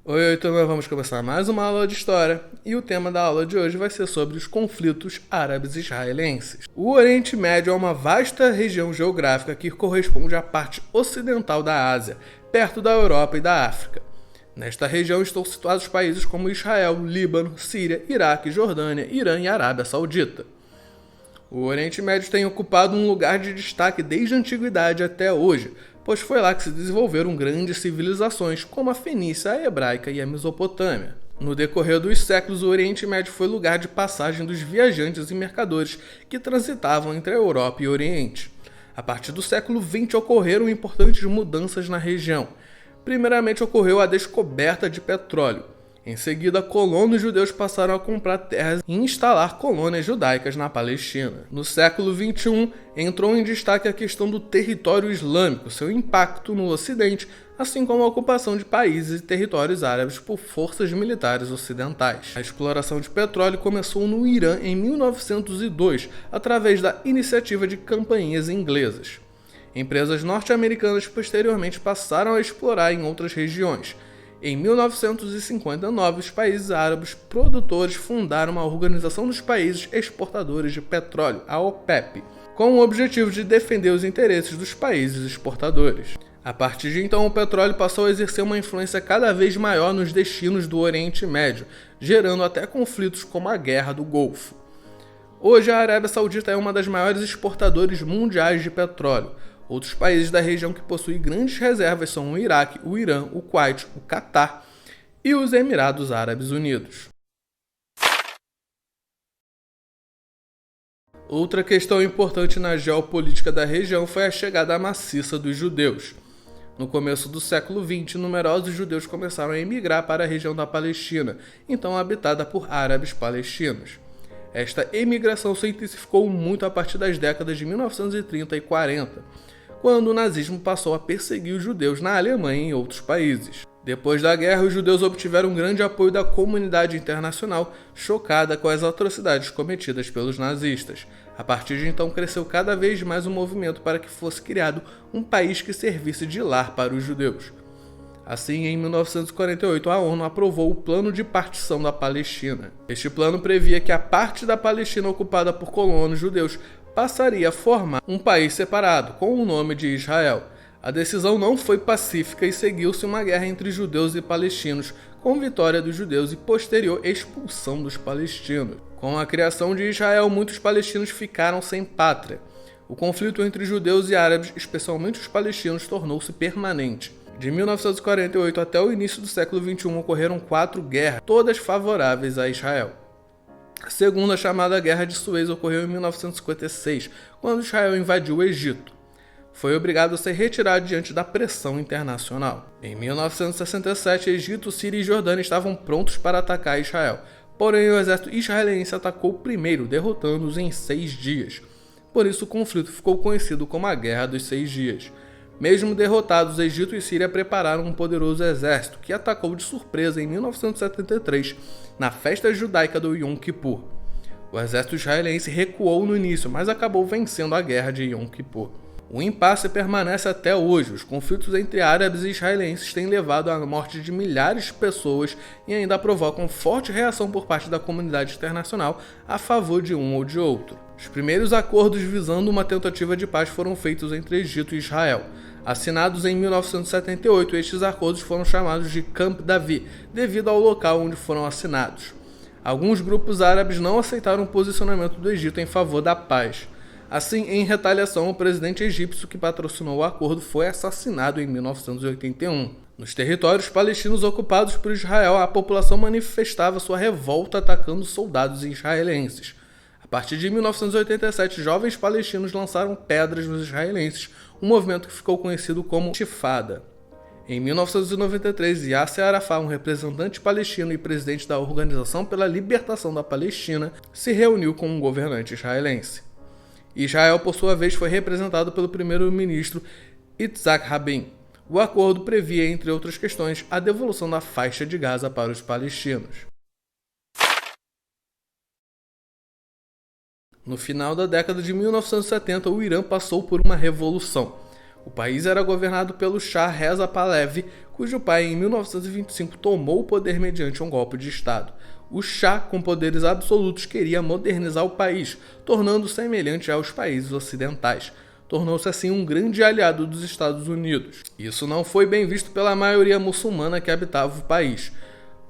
Oi, turma, vamos começar mais uma aula de história e o tema da aula de hoje vai ser sobre os conflitos árabes-israelenses. O Oriente Médio é uma vasta região geográfica que corresponde à parte ocidental da Ásia, perto da Europa e da África. Nesta região estão situados países como Israel, Líbano, Síria, Iraque, Jordânia, Irã e Arábia Saudita. O Oriente Médio tem ocupado um lugar de destaque desde a antiguidade até hoje, pois foi lá que se desenvolveram grandes civilizações como a Fenícia, a Hebraica e a Mesopotâmia. No decorrer dos séculos, o Oriente Médio foi lugar de passagem dos viajantes e mercadores que transitavam entre a Europa e o Oriente. A partir do século XX ocorreram importantes mudanças na região. Primeiramente ocorreu a descoberta de petróleo. Em seguida, colonos judeus passaram a comprar terras e instalar colônias judaicas na Palestina. No século XXI, entrou em destaque a questão do território islâmico, seu impacto no Ocidente, assim como a ocupação de países e territórios árabes por forças militares ocidentais. A exploração de petróleo começou no Irã em 1902, através da iniciativa de companhias inglesas. Empresas norte-americanas posteriormente passaram a explorar em outras regiões. Em 1959, os países árabes produtores fundaram a Organização dos Países Exportadores de Petróleo, a OPEP, com o objetivo de defender os interesses dos países exportadores. A partir de então, o petróleo passou a exercer uma influência cada vez maior nos destinos do Oriente Médio, gerando até conflitos como a Guerra do Golfo. Hoje, a Arábia Saudita é uma das maiores exportadoras mundiais de petróleo. Outros países da região que possuem grandes reservas são o Iraque, o Irã, o Kuwait, o Catar e os Emirados Árabes Unidos. Outra questão importante na geopolítica da região foi a chegada maciça dos judeus. No começo do século XX, numerosos judeus começaram a emigrar para a região da Palestina, então habitada por árabes palestinos. Esta emigração se intensificou muito a partir das décadas de 1930 e 40. Quando o nazismo passou a perseguir os judeus na Alemanha e em outros países. Depois da guerra, os judeus obtiveram grande apoio da comunidade internacional, chocada com as atrocidades cometidas pelos nazistas. A partir de então, cresceu cada vez mais o movimento para que fosse criado um país que servisse de lar para os judeus. Assim, em 1948, a ONU aprovou o Plano de Partição da Palestina. Este plano previa que a parte da Palestina ocupada por colonos judeus passaria a formar um país separado, com o nome de Israel. A decisão não foi pacífica e seguiu-se uma guerra entre judeus e palestinos, com vitória dos judeus e posterior expulsão dos palestinos. Com a criação de Israel, muitos palestinos ficaram sem pátria. O conflito entre judeus e árabes, especialmente os palestinos, tornou-se permanente. De 1948 até o início do século XXI ocorreram 4 guerras, todas favoráveis a Israel. A segunda, chamada Guerra de Suez, ocorreu em 1956, quando Israel invadiu o Egito. Foi obrigado a se retirar diante da pressão internacional. Em 1967, Egito, Síria e Jordânia estavam prontos para atacar Israel, porém o exército israelense atacou primeiro, derrotando-os em 6 dias. Por isso o conflito ficou conhecido como a Guerra dos 6 Dias. Mesmo derrotados, Egito e Síria prepararam um poderoso exército que atacou de surpresa em 1973, na festa judaica do Yom Kippur. O exército israelense recuou no início, mas acabou vencendo a guerra de Yom Kippur. O impasse permanece até hoje. Os conflitos entre árabes e israelenses têm levado à morte de milhares de pessoas e ainda provocam forte reação por parte da comunidade internacional a favor de um ou de outro. Os primeiros acordos visando uma tentativa de paz foram feitos entre Egito e Israel. Assinados em 1978, estes acordos foram chamados de Camp David, devido ao local onde foram assinados. Alguns grupos árabes não aceitaram o posicionamento do Egito em favor da paz. Assim, em retaliação, o presidente egípcio que patrocinou o acordo foi assassinado em 1981. Nos territórios palestinos ocupados por Israel, a população manifestava sua revolta atacando soldados israelenses. A partir de 1987, jovens palestinos lançaram pedras nos israelenses, um movimento que ficou conhecido como Intifada. Em 1993, Yasser Arafat, um representante palestino e presidente da Organização pela Libertação da Palestina, se reuniu com um governante israelense. Israel, por sua vez, foi representado pelo primeiro-ministro Yitzhak Rabin. O acordo previa, entre outras questões, a devolução da faixa de Gaza para os palestinos. No final da década de 1970, o Irã passou por uma revolução. O país era governado pelo Shah Reza Pahlavi, cujo pai em 1925 tomou o poder mediante um golpe de Estado. O Shah, com poderes absolutos, queria modernizar o país, tornando-o semelhante aos países ocidentais. Tornou-se assim um grande aliado dos Estados Unidos. Isso não foi bem visto pela maioria muçulmana que habitava o país.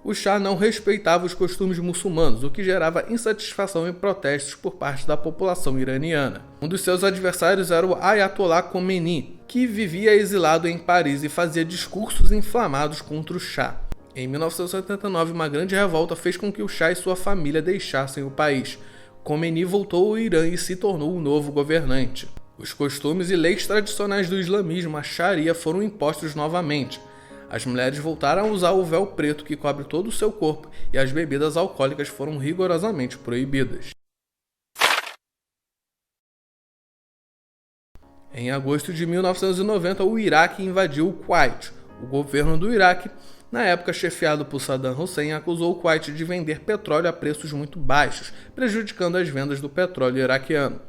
O Shah não respeitava os costumes muçulmanos, o que gerava insatisfação e protestos por parte da população iraniana. Um dos seus adversários era o Ayatollah Khomeini, que vivia exilado em Paris e fazia discursos inflamados contra o Shah. Em 1979, uma grande revolta fez com que o Shah e sua família deixassem o país. Khomeini voltou ao Irã e se tornou o novo governante. Os costumes e leis tradicionais do islamismo, a Sharia, foram impostos novamente. As mulheres voltaram a usar o véu preto que cobre todo o seu corpo e as bebidas alcoólicas foram rigorosamente proibidas. Em agosto de 1990, o Iraque invadiu o Kuwait. O governo do Iraque, na época chefiado por Saddam Hussein, acusou o Kuwait de vender petróleo a preços muito baixos, prejudicando as vendas do petróleo iraquiano.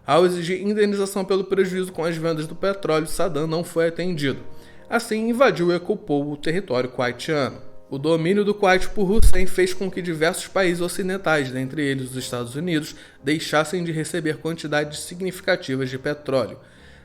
Ao exigir indenização pelo prejuízo com as vendas do petróleo, Saddam não foi atendido. Assim, invadiu e ocupou o território kuwaitiano. O domínio do Kuwait por Hussein fez com que diversos países ocidentais, dentre eles os Estados Unidos, deixassem de receber quantidades significativas de petróleo.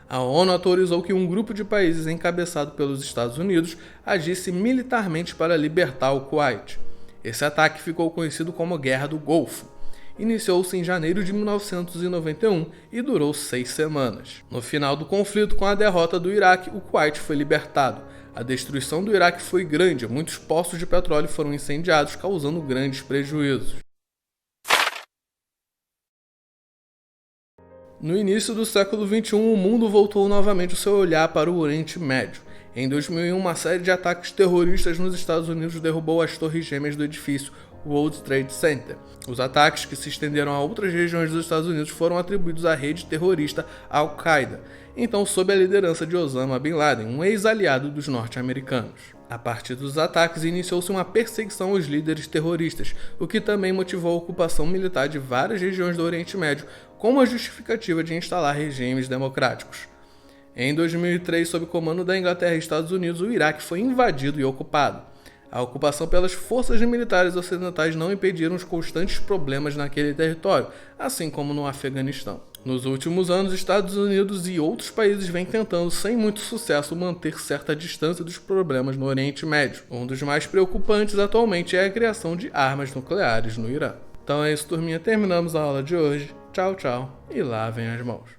A ONU autorizou que um grupo de países encabeçado pelos Estados Unidos agisse militarmente para libertar o Kuwait. Esse ataque ficou conhecido como Guerra do Golfo. Iniciou-se em janeiro de 1991 e durou 6 semanas. No final do conflito, com a derrota do Iraque, o Kuwait foi libertado. A destruição do Iraque foi grande, muitos poços de petróleo foram incendiados, causando grandes prejuízos. No início do século XXI, o mundo voltou novamente o seu olhar para o Oriente Médio. Em 2001, uma série de ataques terroristas nos Estados Unidos derrubou as torres gêmeas do edifício World Trade Center. Os ataques, que se estenderam a outras regiões dos Estados Unidos, foram atribuídos à rede terrorista Al-Qaeda, então sob a liderança de Osama Bin Laden, um ex-aliado dos norte-americanos. A partir dos ataques, iniciou-se uma perseguição aos líderes terroristas, o que também motivou a ocupação militar de várias regiões do Oriente Médio, como a justificativa de instalar regimes democráticos. Em 2003, sob comando da Inglaterra e Estados Unidos, o Iraque foi invadido e ocupado. A ocupação pelas forças militares ocidentais não impediram os constantes problemas naquele território, assim como no Afeganistão. Nos últimos anos, Estados Unidos e outros países vêm tentando, sem muito sucesso, manter certa distância dos problemas no Oriente Médio. Um dos mais preocupantes atualmente é a criação de armas nucleares no Irã. Então é isso, turminha. Terminamos a aula de hoje. Tchau, tchau e lavem as mãos.